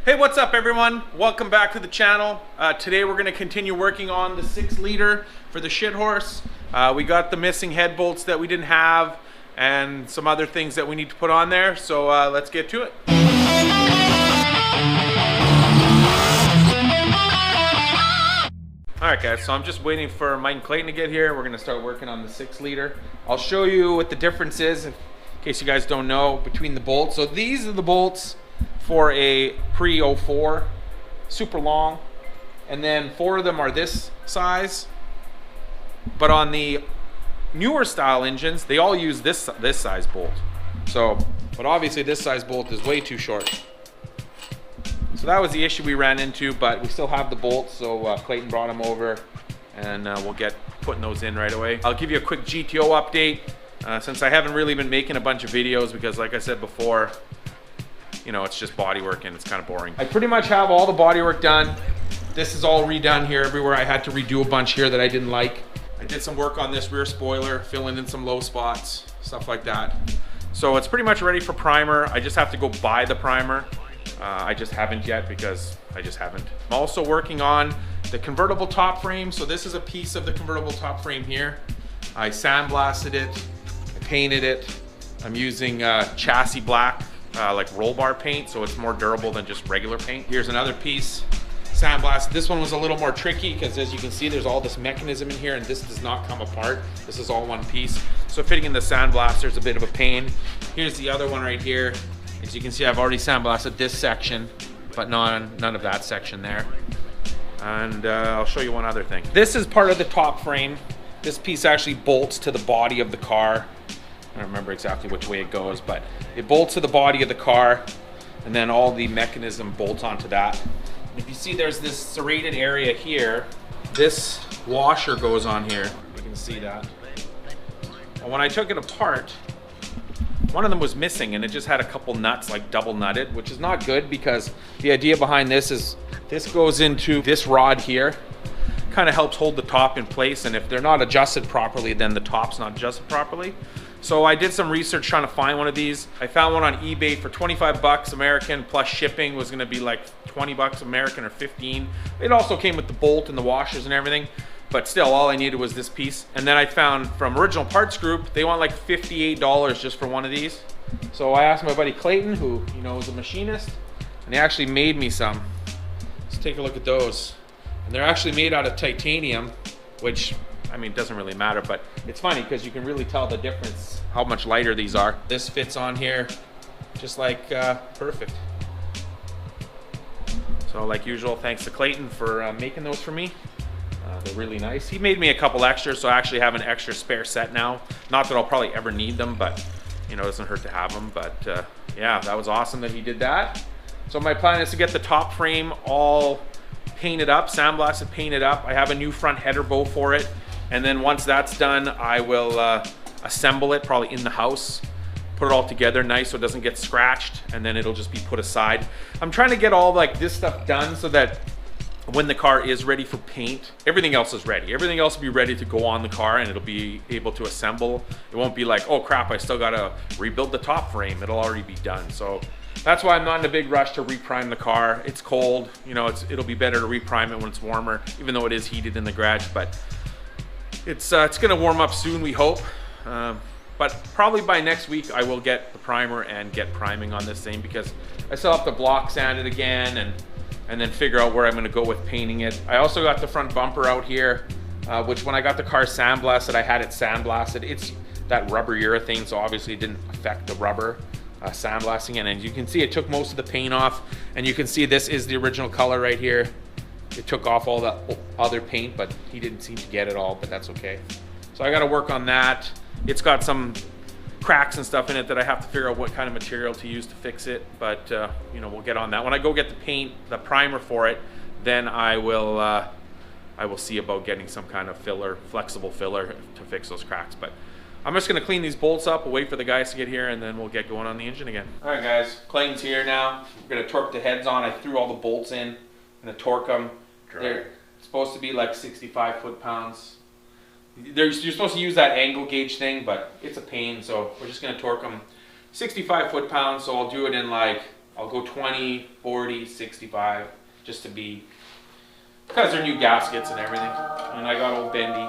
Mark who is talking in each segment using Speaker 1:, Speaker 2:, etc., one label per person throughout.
Speaker 1: Hey, what's up everyone? Welcome back to the channel. Today we're going to continue working on the 6-liter for the shit horse. We got the missing head bolts that we didn't have and some other things that we need to put on there. So let's get to it. Alright guys, so I'm just waiting for Mike and Clayton to get here. We're going to start working on the 6-liter. I'll show you what the difference is, in case you guys don't know, between the bolts. So these are the bolts for a pre-04, super long, and then 4 of them are this size. But on the newer style engines, they all use this size bolt. So, but obviously this size bolt is way too short. So that was the issue we ran into, but we still have the bolts, so Clayton brought them over, and we'll get putting those in right away. I'll give you a quick GTO update, since I haven't really been making a bunch of videos because, like I said before, you know, it's just body work and it's kind of boring. I pretty much have all the body work done. This is all redone here everywhere. I had to redo a bunch here that I didn't like. I did some work on this rear spoiler, filling in some low spots, stuff like that. So it's pretty much ready for primer. I just have to go buy the primer. I just haven't yet because I just haven't. I'm also working on the convertible top frame. So this is a piece of the convertible top frame here. I sandblasted it, I painted it. I'm using chassis black, like roll bar paint, so it's more durable than just regular paint. Here's another piece, sandblasted. This one was a little more tricky because, as you can see, there's all this mechanism in here and this does not come apart. This is all one piece. So fitting in the sandblaster is a bit of a pain. Here's the other one right here. As you can see, I've already sandblasted this section, but none of that section there. And I'll show you one other thing. This is part of the top frame. This piece actually bolts to the body of the car. I don't remember exactly which way it goes, but it bolts to the body of the car, and then all the mechanism bolts onto that. And if you see, there's this serrated area here. This washer goes on here. You can see that. And when I took it apart, one of them was missing, and it just had a couple nuts, like double nutted, which is not good because the idea behind this is this goes into this rod here. Kind of helps hold the top in place, and if they're not adjusted properly, then the top's not adjusted properly. So I did some research trying to find one of these. I found one on eBay for 25 bucks American, plus shipping was gonna be like 20 bucks American or 15. It also came with the bolt and the washers and everything, but still all I needed was this piece. And then I found from Original Parts Group, they want like $58 just for one of these. So I asked my buddy Clayton, who you know is a machinist, and he actually made me some. Let's take a look at those. And they're actually made out of titanium, which, I mean, it doesn't really matter, but it's funny because you can really tell the difference, how much lighter these are. This fits on here just like perfect. So like usual, thanks to Clayton for making those for me. They're really nice. He made me a couple extras, so I actually have an extra spare set now. Not that I'll probably ever need them, but you know, it doesn't hurt to have them. But yeah, that was awesome that he did that. So my plan is to get the top frame all painted up, sandblasted, painted up. I have a new front header bow for it. And then once that's done, I will assemble it probably in the house, put it all together nice so it doesn't get scratched, and then it'll just be put aside. I'm trying to get all like this stuff done so that when the car is ready for paint, everything else is ready. Everything else will be ready to go on the car, and it'll be able to assemble. It won't be like, oh crap, I still gotta rebuild the top frame. It'll already be done. So that's why I'm not in a big rush to reprime the car. It's cold, you know, it'll be better to reprime it when it's warmer, even though it is heated in the garage, but it's gonna warm up soon, we hope. But probably by next week I will get the primer and get priming on this thing, because I still have to block sand it again and then figure out where I'm gonna go with painting it. I also got the front bumper out here, which when I got the car sandblasted, I had it sandblasted. It's that rubber urethane, so obviously it didn't affect the rubber sandblasting it. And you can see it took most of the paint off, and you can see this is the original color right here. It took off all the other paint, but he didn't seem to get it all, but that's okay. So I gotta work on that. It's got some cracks and stuff in it that I have to figure out what kind of material to use to fix it, but you know, we'll get on that. When I go get the paint, the primer for it, then I will see about getting some kind of filler, flexible filler to fix those cracks. But I'm just gonna clean these bolts up, we'll wait for the guys to get here, and then we'll get going on the engine again. All right guys, Clayton's here now. We're gonna torque the heads on. I threw all the bolts in. I'm gonna torque them. They're supposed to be like 65 foot-pounds. You're supposed to use that angle gauge thing, but it's a pain, so we're just gonna torque them 65 foot-pounds. So I'll do it in like I'll go 20, 40, 65, just to be, because they're new gaskets and everything. And I got old bendy.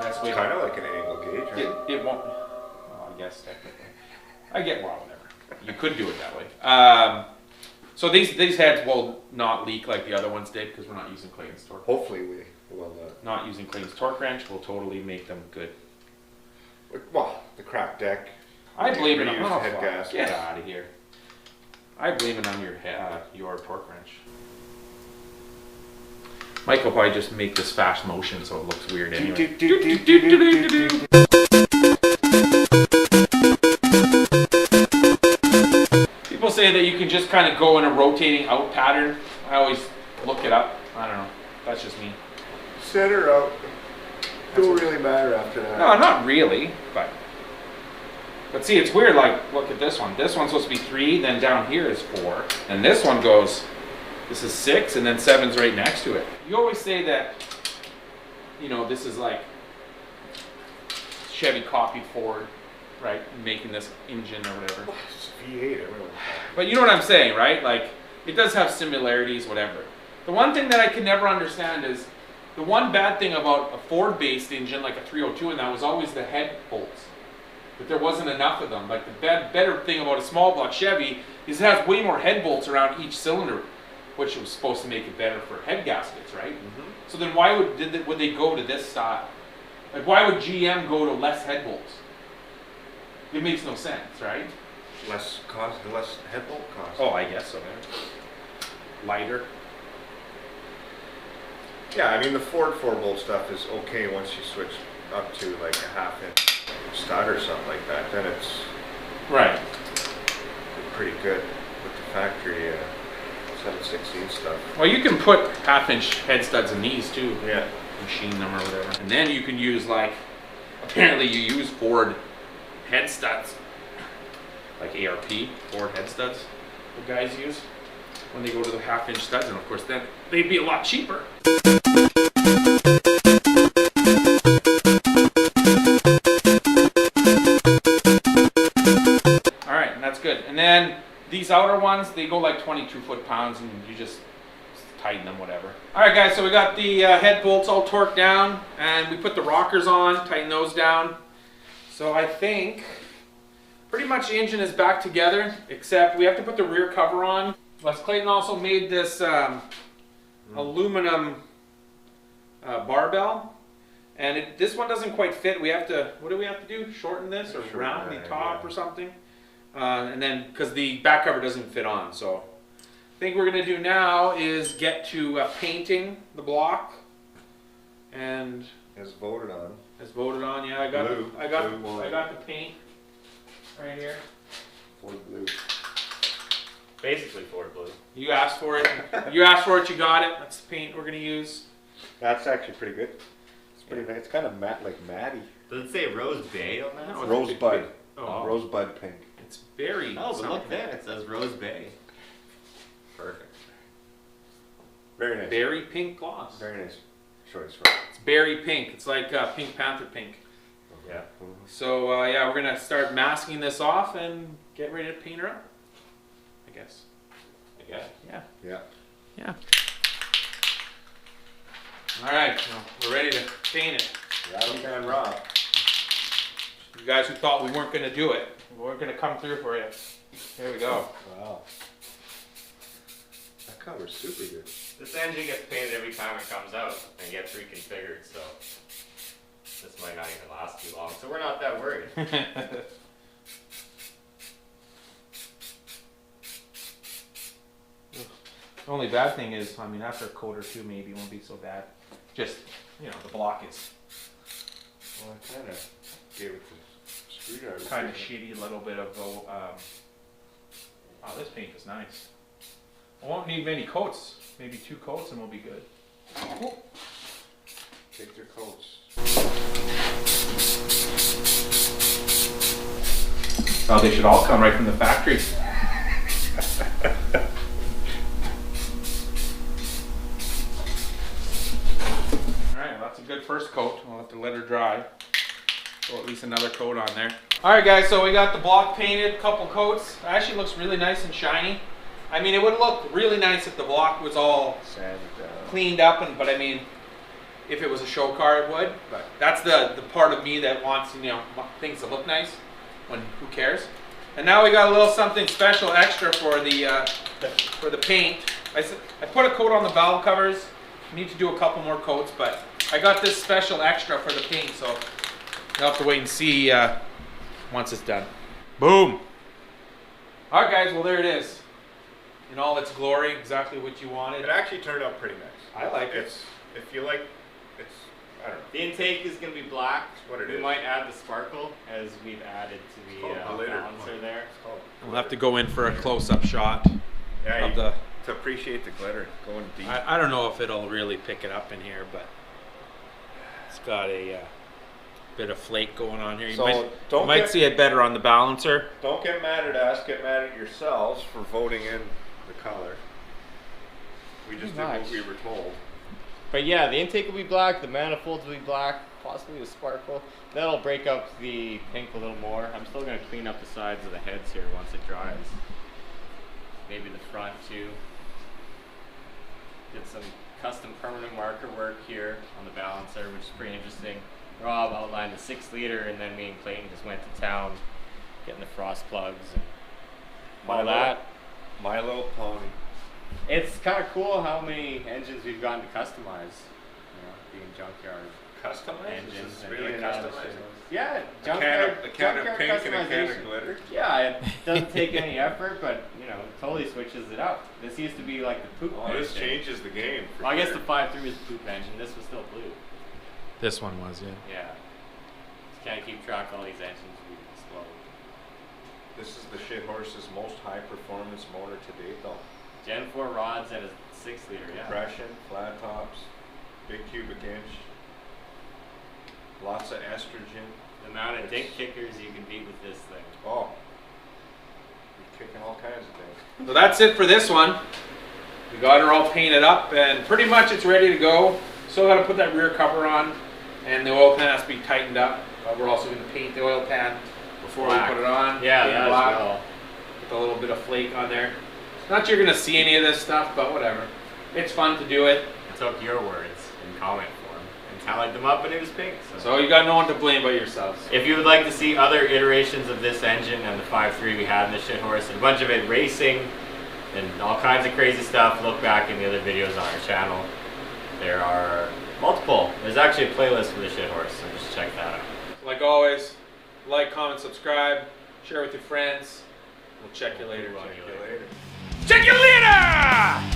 Speaker 1: That's way
Speaker 2: kind of like an angle gauge, right?
Speaker 1: It won't, well, I guess technically. I get, well, whatever. You could do it that way. So these heads will not leak like the other ones did because we're not using Clayton's torque.
Speaker 2: Hopefully we will
Speaker 1: not using Clayton's torque wrench will totally make them good.
Speaker 2: Well, the cracked deck.
Speaker 1: I blame it on
Speaker 2: head gas.
Speaker 1: Get out of here. I blame it on your torque wrench. Mike will probably just make this fast motion so it looks weird anyway. People say that you can just kind of go in a rotating out pattern. I always look it up. I don't know. That's just me.
Speaker 2: Center out. Don't really matter after that.
Speaker 1: No, not really, but see, it's weird. Like, look at this one. This one's supposed to be 3, then down here is 4, and this one goes. This is 6, and then 7's right next to it. You always say that, you know, this is like Chevy copied Ford, right? Making this engine or whatever.
Speaker 2: It's V8, everyone.
Speaker 1: But you know what I'm saying, right? Like, it does have similarities, whatever. The one thing that I can never understand is the one bad thing about a Ford-based engine, like a 302, and that was always the head bolts. But there wasn't enough of them. Like, the better thing about a small block Chevy is it has way more head bolts around each cylinder, which was supposed to make it better for head gaskets, right? Mm-hmm. So then why would they go to this style? Like, why would GM go to less head bolts? It makes no sense, right?
Speaker 2: Less cost, less head bolt cost.
Speaker 1: Oh, I guess so. Lighter.
Speaker 2: Yeah, I mean the Ford 4-bolt stuff is okay once you switch up to like a 1/2 inch stud or something like that. Then it's
Speaker 1: right.
Speaker 2: Pretty good with the factory 7/16 stuff.
Speaker 1: Well, you can put 1/2 inch head studs in these too.
Speaker 2: Yeah.
Speaker 1: Machine them or whatever. And then you can use, like, apparently you use Ford head studs. Like ARP, Ford head studs, the guys use when they go to the 1/2 inch studs. And of course then they'd be a lot cheaper. Alright, and that's good. And then these outer ones, they go like 22 foot-pounds and you just tighten them, whatever. Alright guys, so we got the head bolts all torqued down and we put the rockers on, tighten those down. So I think pretty much the engine is back together, except we have to put the rear cover on. Les Clayton also made this aluminum barbell, and this one doesn't quite fit. We have to, what do we have to do? Shorten this or round the top or something? And then, because the back cover doesn't fit on, so I think we're going to do now is get to painting the block. And
Speaker 2: as voted on.
Speaker 1: As voted on, yeah. I got the paint right here.
Speaker 2: Ford blue.
Speaker 3: Basically Ford blue.
Speaker 1: You asked for it. You asked for it. You got it. That's the paint we're going to use.
Speaker 2: That's actually pretty good. It's pretty nice. It's kind of matte, like matty.
Speaker 3: Does it say Rose Bay on that?
Speaker 1: No,
Speaker 2: Rosebud.
Speaker 1: Oh.
Speaker 2: Rosebud pink.
Speaker 1: It's very.
Speaker 3: Oh, but look there. It says Rose Bay. Perfect.
Speaker 2: Very nice.
Speaker 1: Berry pink gloss.
Speaker 2: Very nice choice.
Speaker 1: It's berry pink. It's like Pink Panther pink.
Speaker 2: Yeah.
Speaker 1: So yeah, we're gonna start masking this off and get ready to paint her up. I guess.
Speaker 3: Yeah.
Speaker 2: Yeah.
Speaker 1: Yeah. All right, so we're ready to paint it.
Speaker 2: Rattle can rock.
Speaker 1: You guys who thought we weren't gonna do it, we weren't gonna come through for you. Here we go.
Speaker 2: Wow. That cover's super good.
Speaker 3: This engine gets painted every time it comes out and gets reconfigured, so this might not even last too long. So we're not that worried.
Speaker 1: The only bad thing is, I mean, after a coat or two, maybe it won't be so bad. Just, you know, the block is
Speaker 2: Well, I kind of gave it the screwdriver.
Speaker 1: kind of shitty, a little bit of, oh, this paint is nice. I won't need many coats, maybe 2 coats and we'll be good.
Speaker 2: Take their coats.
Speaker 1: Oh, they should all come right from the factory. Alright, well, that's a good first coat. We'll have to let her dry. Throw at least another coat on there. Alright guys, so we got the block painted, couple coats. It actually looks really nice and shiny. I mean, it would look really nice if the block was all
Speaker 2: Sand down.
Speaker 1: cleaned up, but I mean, if it was a show car, it would. But that's the part of me that wants, you know, things to look nice. When who cares? And now we got a little something special extra for the paint. I put a coat on the valve covers. I need to do a couple more coats, but I got this special extra for the paint, so you'll have to wait and see once it's done. Boom. All right, guys. Well, there it is. In all its glory, exactly what you wanted.
Speaker 2: It actually turned out pretty nice.
Speaker 1: I like it.
Speaker 2: It's, if you like, it's, I don't know.
Speaker 3: The intake is going to be black.
Speaker 2: That's what it
Speaker 3: we
Speaker 2: is.
Speaker 3: might add the sparkle as we've added to the balancer there.
Speaker 1: We'll have to go in for a close-up shot
Speaker 2: Yeah,
Speaker 1: of the.
Speaker 2: to appreciate the glitter going deep.
Speaker 1: I don't know if it'll really pick it up in here, but it's got a bit of flake going on here. You
Speaker 2: So,
Speaker 1: might
Speaker 2: don't
Speaker 1: see it better on the balancer.
Speaker 2: Don't get mad at us, get mad at yourselves for voting in the color. We just did what we were told.
Speaker 3: But yeah, the intake will be black, the manifolds will be black, possibly with sparkle. That'll break up the pink a little more. I'm still going to clean up the sides of the heads here once it dries. Maybe the front too. Did some custom permanent marker work here on the balancer, which is pretty interesting. Rob outlined the 6 liter, and then me and Clayton just went to town getting the frost plugs and all that.
Speaker 2: My Little Pony.
Speaker 3: It's kind of cool how many engines we've gotten to customize, you know, being junkyard
Speaker 2: Customized?
Speaker 3: engines.
Speaker 2: Is this
Speaker 3: and
Speaker 2: really
Speaker 3: in and out of the
Speaker 2: customized?
Speaker 3: shit. Yeah,
Speaker 2: A
Speaker 3: junkyard,
Speaker 2: can of
Speaker 3: junkyard
Speaker 2: pink and a can
Speaker 3: customization.
Speaker 2: of glitter?
Speaker 3: Yeah, it doesn't take any effort, but you know, totally switches it up. This used to be like the poop
Speaker 2: Oh,
Speaker 3: engine.
Speaker 2: this changes the game. For
Speaker 3: Well, I guess
Speaker 2: sure.
Speaker 3: the 5.3 was the poop engine. This was still blue.
Speaker 1: This one was, yeah.
Speaker 3: Yeah. Just can't keep track of all these engines we explode.
Speaker 2: This is the shit horse's most high performance motor to date though.
Speaker 3: Gen 4 rods and a 6 liter, yeah.
Speaker 2: Compression, flat tops, big cubic inch, lots of estrogen.
Speaker 3: The amount of dick kickers you can beat with this thing.
Speaker 2: Oh, you're kicking all kinds of things.
Speaker 1: So that's it for this one. We got her all painted up, and pretty much it's ready to go. Still got to put that rear cover on, and the oil pan has to be tightened up. We're also going to paint the oil pan before
Speaker 3: Black.
Speaker 1: we put it on.
Speaker 3: Yeah,
Speaker 1: Paint it
Speaker 3: that
Speaker 1: black,
Speaker 3: as well.
Speaker 1: with a little bit of flake on there. Not that you're going to see any of this stuff, but whatever. It's fun to do it.
Speaker 3: I took your words in comment form and tallied them up, and it was pink.
Speaker 1: So you got no one to blame but yourselves.
Speaker 3: If you would like to see other iterations of this engine and the 5.3 we had in the shit horse, and a bunch of it racing and all kinds of crazy stuff, look back in the other videos on our channel. There are multiple. There's actually a playlist for the shit horse, so just check that out.
Speaker 1: Like always, like, comment, subscribe, share with your friends. We'll check you later.
Speaker 3: We'll
Speaker 2: Check you later.
Speaker 1: Check you later!